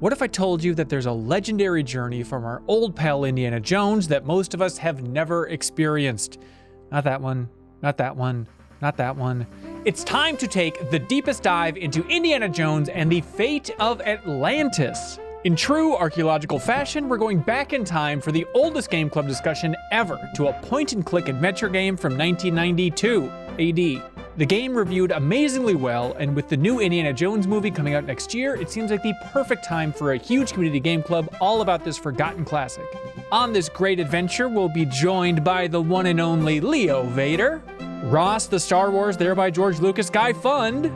What if I told you that there's a legendary journey from our old pal Indiana Jones that most of us have never experienced? Not that one, not that one, not that one. It's time to take the deepest dive into Indiana Jones and the fate of Atlantis. In true archaeological fashion, we're going back in time for the oldest game club discussion ever to a point-and-click adventure game from 1992 AD. The game reviewed amazingly well, and with the new Indiana Jones movie coming out next year, it seems like the perfect time for a huge community game club all about this forgotten classic. On this great adventure, we'll be joined by the one and only Leo Vader, Ross the Star Wars Thereby George Lucas Guy Fund,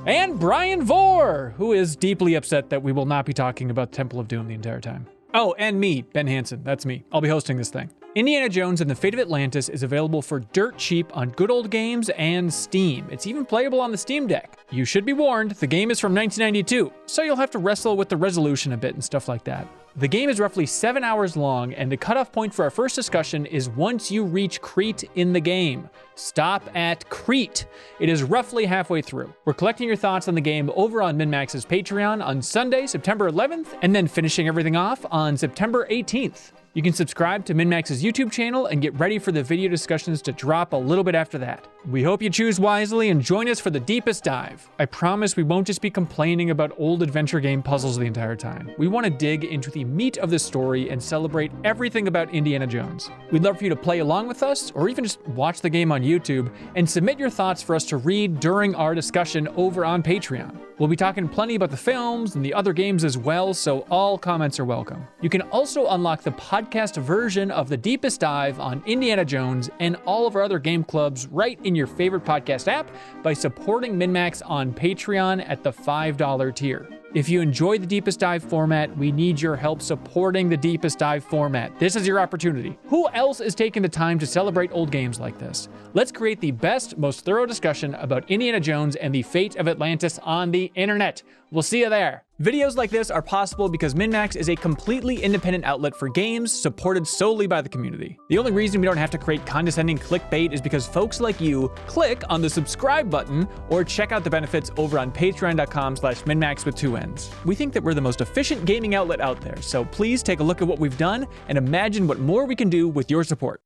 and Brian Vore, who is deeply upset that we will not be talking about Temple of Doom the entire time. Oh, and me, Ben Hansen, that's me. I'll be hosting this thing. Indiana Jones and the Fate of Atlantis is available for dirt cheap on Good Old Games and Steam. It's even playable on the Steam Deck. You should be warned, the game is from 1992, so you'll have to wrestle with the resolution a bit and stuff like that. The game is roughly 7 hours long, and the cutoff point for our first discussion is once you reach Crete in the game. Stop at Crete. It is roughly halfway through. We're collecting your thoughts on the game over on MinMax's Patreon on Sunday, September 11th, and then finishing everything off on September 18th. You can subscribe to MinMax's YouTube channel and get ready for the video discussions to drop a little bit after that. We hope you choose wisely and join us for the deepest dive. I promise we won't just be complaining about old adventure game puzzles the entire time. We want to dig into the meat of the story and celebrate everything about Indiana Jones. We'd love for you to play along with us, or even just watch the game on YouTube, and submit your thoughts for us to read during our discussion over on Patreon. We'll be talking plenty about the films and the other games as well, so all comments are welcome. You can also unlock the podcast version of the deepest dive on Indiana Jones and all of our other game clubs right in your favorite podcast app by supporting MinMax on Patreon at the $5 tier. If you enjoy the Deepest Dive format, we need your help supporting the Deepest Dive format. This is your opportunity. Who else is taking the time to celebrate old games like this? Let's create the best, most thorough discussion about Indiana Jones and the fate of Atlantis on the internet. We'll see you there. Videos like this are possible because MinMax is a completely independent outlet for games supported solely by the community. The only reason we don't have to create condescending clickbait is because folks like you click on the subscribe button or check out the benefits over on patreon.com/MinMax with 2 N's. We think that we're the most efficient gaming outlet out there, so please take a look at what we've done and imagine what more we can do with your support.